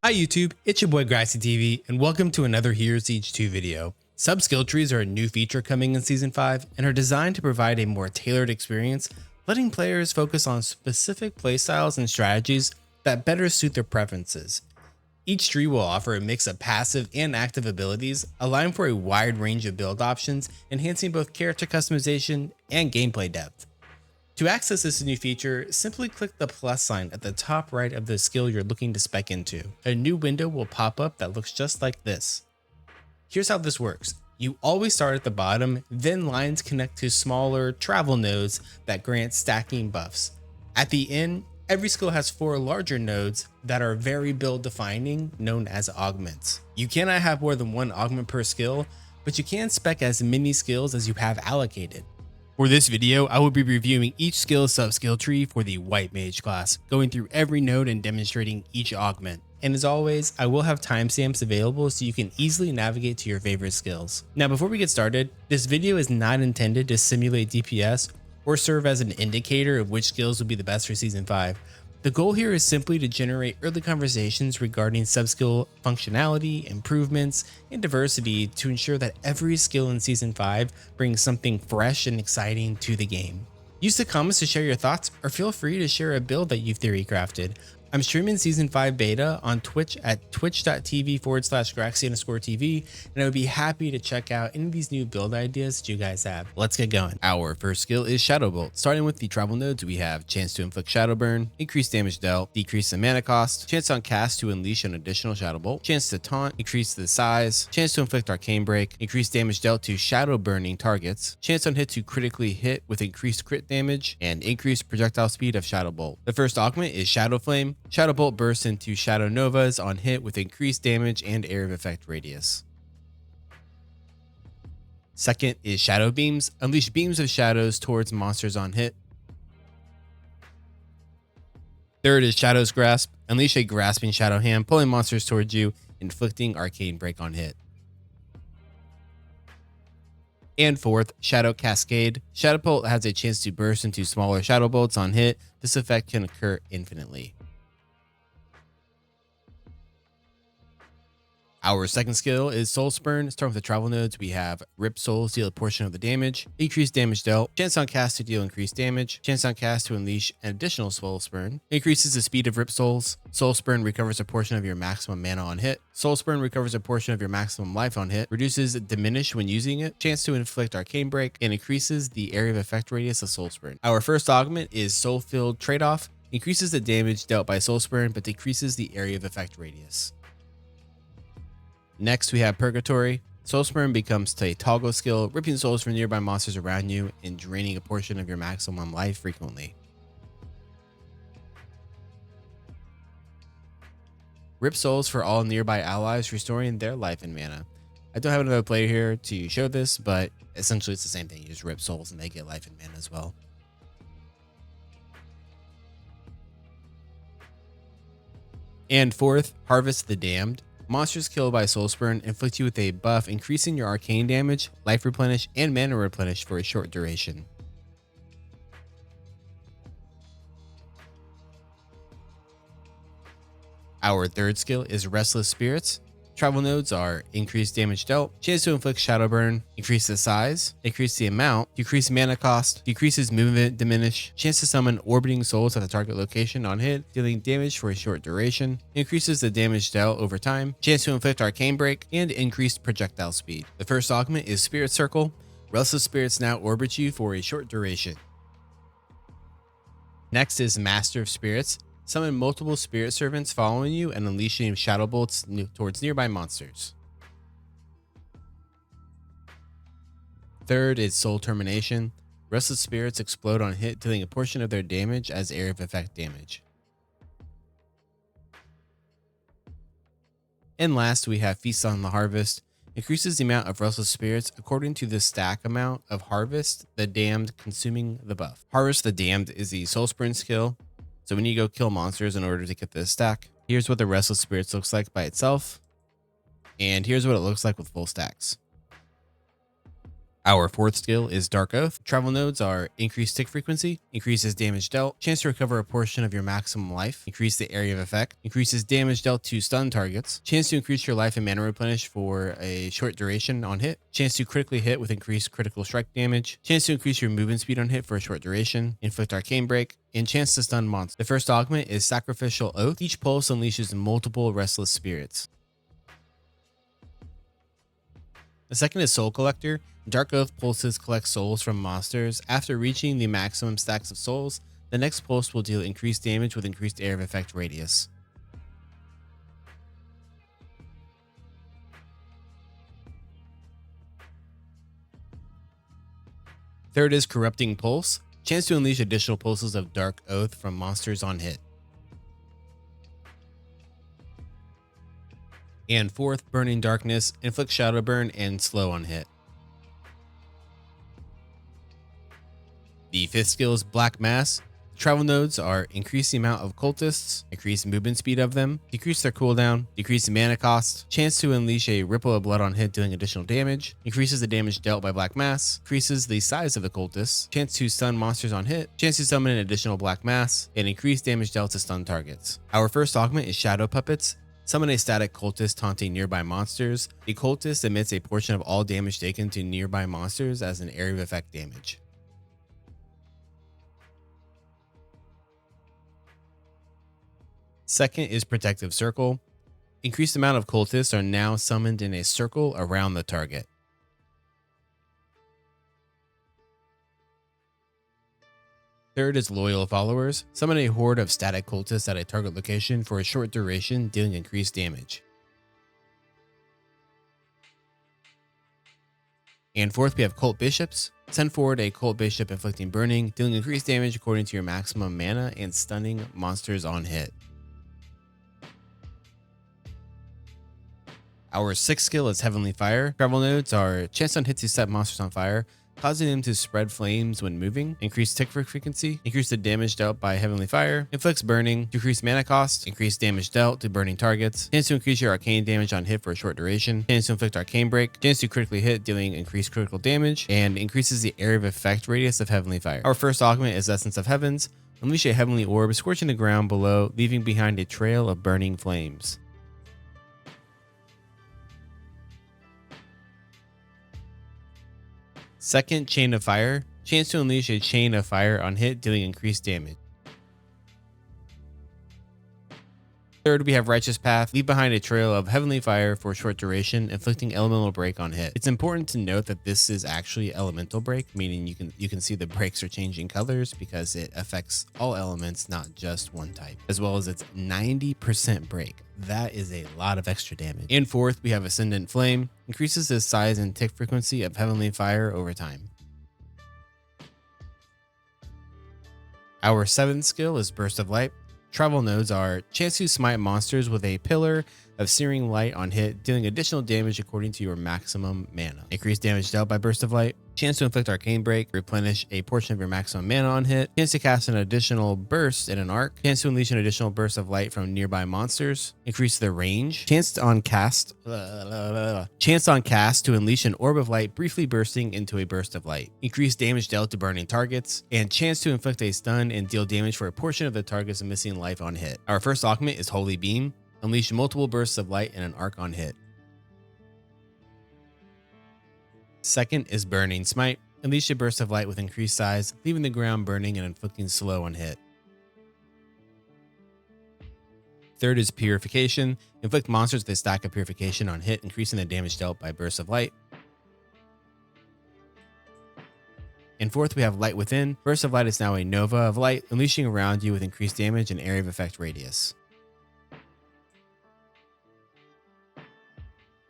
Hi YouTube, it's your boy Grassy TV, and welcome to another Hero Siege 2 video. Sub-skill trees are a new feature coming in Season 5 and are designed to provide a more tailored experience, letting players focus on specific playstyles and strategies that better suit their preferences. Each tree will offer a mix of passive and active abilities, allowing for a wide range of build options, enhancing both character customization and gameplay depth. To access this new feature, simply click the plus sign at the top right of the skill you're looking to spec into. A new window will pop up that looks just like this. Here's how this works. You always start at the bottom, then lines connect to smaller travel nodes that grant stacking buffs. At the end, every skill has 4 larger nodes that are very build defining, known as augments. You cannot have more than 1 augment per skill, but you can spec as many skills as you have allocated. For this video, I will be reviewing each skill sub-skill tree for the White Mage class, going through every node and demonstrating each augment. And as always, I will have timestamps available so you can easily navigate to your favorite skills. Now before we get started, this video is not intended to simulate DPS or serve as an indicator of which skills will be the best for Season 5. The goal here is simply to generate early conversations regarding sub-skill functionality, improvements, and diversity to ensure that every skill in Season 5 brings something fresh and exciting to the game. Use the comments to share your thoughts, or feel free to share a build that you've theory crafted. I'm streaming Season 5 beta on Twitch at twitch.tv/Graxy_TV, and I would be happy to check out any of these new build ideas that you guys have. Let's get going. Our first skill is Shadow Bolt. Starting with the travel nodes, we have chance to inflict Shadow Burn, increase damage dealt, decrease the mana cost, chance on cast to unleash an additional Shadow Bolt, chance to taunt, increase the size, chance to inflict Arcane Break, increase damage dealt to shadow burning targets, chance on hit to critically hit with increased crit damage, and increased projectile speed of Shadow Bolt. The first augment is Shadow Flame. Shadow Bolt bursts into Shadow Novas on hit with increased damage and area of effect radius. Second is Shadow Beams. Unleash beams of shadows towards monsters on hit. Third is Shadow's Grasp. Unleash a grasping shadow hand, pulling monsters towards you, inflicting Arcane Break on hit. And fourth, Shadow Cascade. Shadow Bolt has a chance to burst into smaller Shadow Bolts on hit. This effect can occur infinitely. Our second skill is Soul Spurn. Starting with the travel nodes, we have Rip Souls, deal a portion of the damage, increase damage dealt, chance on cast to deal increased damage, chance on cast to unleash an additional Soul Spurn, increases the speed of Rip Souls, Soul Spurn recovers a portion of your maximum mana on hit, Soul Spurn recovers a portion of your maximum life on hit, reduces diminish when using it, chance to inflict Arcane Break, and increases the area of effect radius of Soul Spurn. Our first augment is Soul Filled Trade-off, increases the damage dealt by Soul Spurn but decreases the area of effect radius. Next, we have Purgatory. Soul Spurn becomes a toggle skill, ripping souls from nearby monsters around you and draining a portion of your maximum life frequently. Rip souls for all nearby allies, restoring their life and mana. I don't have another player here to show this, but essentially it's the same thing. You just rip souls and they get life and mana as well. And fourth, Harvest the Damned. Monsters killed by Soul Spurn inflict you with a buff, increasing your arcane damage, life replenish, and mana replenish for a short duration. Our third skill is Restless Spirits. Travel nodes are increased damage dealt, chance to inflict Shadow Burn, increase the size, increase the amount, decrease mana cost, decreases movement diminish, chance to summon orbiting souls at the target location on hit, dealing damage for a short duration, increases the damage dealt over time, chance to inflict Arcane Break, and increased projectile speed. The first augment is Spirit Circle. Restless Spirits now orbit you for a short duration. Next is Master of Spirits. Summon multiple spirit servants following you and unleashing shadow bolts towards nearby monsters. Third is Soul Termination. Restless spirits explode on hit, dealing a portion of their damage as area of effect damage. And last, we have Feast on the Harvest. Increases the amount of restless spirits according to the stack amount of Harvest the Damned consuming the buff. Harvest the Damned is the Soul Sprint skill. So we need to go kill monsters in order to get this stack. Here's what the Restless Spirits looks like by itself. And here's what it looks like with full stacks. Our fourth skill is Dark Oath. Travel nodes are increased tick frequency, increases damage dealt, chance to recover a portion of your maximum life, increase the area of effect, increases damage dealt to stun targets, chance to increase your life and mana replenish for a short duration on hit, chance to critically hit with increased critical strike damage, chance to increase your movement speed on hit for a short duration, inflict arcane break, and chance to stun monsters. The first augment is Sacrificial Oath. Each pulse unleashes multiple Restless Spirits. The second is Soul Collector. Dark Oath pulses collect souls from monsters. After reaching the maximum stacks of souls, the next pulse will deal increased damage with increased area of effect radius. Third is Corrupting Pulse. Chance to unleash additional pulses of Dark Oath from monsters on hit. And fourth, Burning Darkness. Inflict Shadow Burn and slow on hit. The fifth skill is Blac Mass. Travel nodes are increase the amount of cultists, increase movement speed of them, decrease their cooldown, decrease the mana cost, chance to unleash a ripple of blood on hit dealing additional damage, increases the damage dealt by Blac Mass, increases the size of the cultists, chance to stun monsters on hit, chance to summon an additional Blac Mass, and increase damage dealt to stun targets. Our first augment is Shadow Puppets. Summon a static cultist taunting nearby monsters. The cultist emits a portion of all damage taken to nearby monsters as an area of effect damage. Second is Protective Circle. Increased amount of cultists are now summoned in a circle around the target. Third is Loyal Followers. Summon a horde of static cultists at a target location for a short duration, dealing increased damage. And fourth, we have Cult Bishops. Send forward a Cult Bishop inflicting burning, dealing increased damage according to your maximum mana and stunning monsters on hit. Our sixth skill is Heavenly Fire. Travel nodes are chance on hit to set monsters on fire, causing them to spread flames when moving, increase tick frequency, increase the damage dealt by Heavenly Fire, inflicts burning, decrease mana cost, increase damage dealt to burning targets, chance to increase your arcane damage on hit for a short duration, chance to inflict arcane break, chance to critically hit dealing increased critical damage, and increases the area of effect radius of Heavenly Fire. Our first augment is Essence of Heavens. Unleash a heavenly orb, scorching the ground below, leaving behind a trail of burning flames. Second, Chain of Fire. Chance to unleash a chain of fire on hit, dealing increased damage. Third, we have Righteous Path. Leave behind a trail of heavenly fire for a short duration, inflicting elemental break on hit. It's important to note that this is actually elemental break, meaning you can see the breaks are changing colors because it affects all elements, not just one type, as well as its 90% break. That is a lot of extra damage. And fourth, we have Ascendant Flame. Increases the size and tick frequency of heavenly fire over time. Our seventh skill is Burst of Light. Travel nodes are chance to smite monsters with a pillar of searing light on hit, dealing additional damage according to your maximum mana. Increased damage dealt by Burst of Light. Chance to inflict arcane break, replenish a portion of your maximum mana on hit. Chance to cast an additional burst in an arc. Chance to unleash an additional burst of light from nearby monsters. Increase the range. Chance on cast to unleash an orb of light, briefly bursting into a burst of light. Increase damage dealt to burning targets, and chance to inflict a stun and deal damage for a portion of the target's missing life on hit. Our first augment is Holy Beam. Unleash multiple bursts of light in an arc on hit. Second is Burning Smite. Unleash a burst of light with increased size, leaving the ground burning and inflicting slow on hit. Third is Purification. Inflict monsters with a stack of Purification on hit, increasing the damage dealt by bursts of light. And fourth, we have Light Within. Burst of Light is now a Nova of Light, unleashing around you with increased damage and area of effect radius.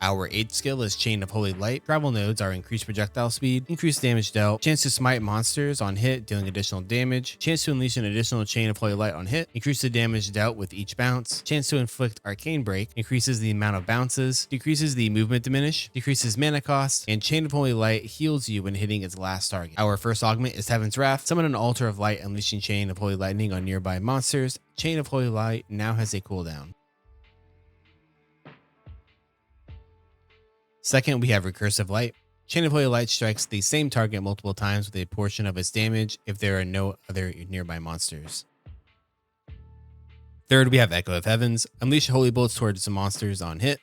Our 8th skill is Chain of Holy Light. Travel nodes are increased projectile speed, increased damage dealt, chance to smite monsters on hit, dealing additional damage, chance to unleash an additional Chain of Holy Light on hit, increase the damage dealt with each bounce, chance to inflict Arcane Break, increases the amount of bounces, decreases the movement diminish, decreases mana cost, and Chain of Holy Light heals you when hitting its last target. Our first augment is Heaven's Wrath. Summon an Altar of Light, unleashing Chain of Holy Lightning on nearby monsters. Chain of Holy Light now has a cooldown. Second, we have Recursive Light. Chain of Holy Light strikes the same target multiple times with a portion of its damage if there are no other nearby monsters. Third, we have Echo of Heavens. Unleash Holy Bolts towards some monsters on hit.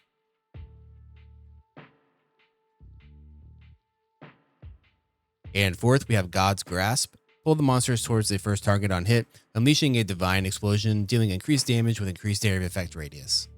And fourth, we have God's Grasp. Pull the monsters towards the first target on hit, unleashing a Divine Explosion, dealing increased damage with increased area of effect radius.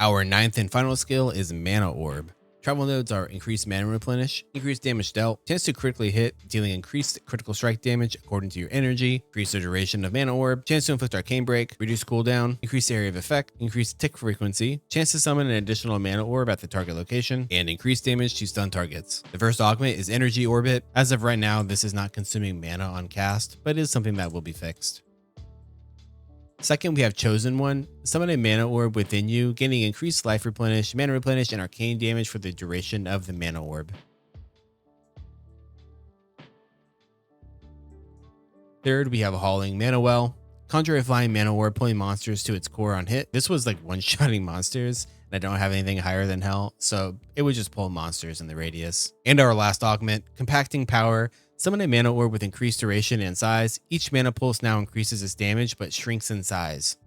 Our ninth and final skill is Mana Orb. Travel nodes are increased mana replenish, increased damage dealt, chance to critically hit, dealing increased critical strike damage according to your energy, increase the duration of Mana Orb, chance to inflict arcane break, reduce cooldown, increase area of effect, increase tick frequency, chance to summon an additional Mana Orb at the target location, and increased damage to stun targets. The first augment is Energy Orbit. As of right now, this is not consuming mana on cast, but it is something that will be fixed. Second, we have Chosen One. Summon a Mana Orb within you, gaining increased life replenish, mana replenish, and arcane damage for the duration of the Mana Orb. Third, we have Hauling Mana Well. Conjure a flying Mana Orb, pulling monsters to its core on hit. This was like one-shotting monsters, and I don't have anything higher than Hell, so it would just pull monsters in the radius. And our last augment, Compacting Power. Summon a Mana Orb with increased duration and size. Each mana pulse now increases its damage, but shrinks in size.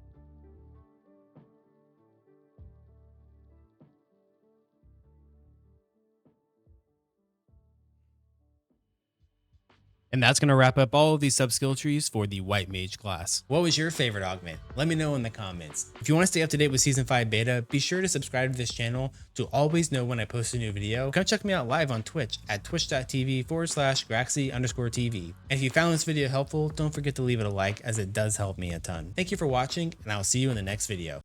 And that's going to wrap up all of these sub-skill trees for the White Mage class. What was your favorite augment? Let me know in the comments. If you want to stay up to date with Season 5 beta, be sure to subscribe to this channel to always know when I post a new video. Come check me out live on Twitch at twitch.tv/Graxy_TV. And if you found this video helpful, don't forget to leave it a like, as it does help me a ton. Thank you for watching, and I'll see you in the next video.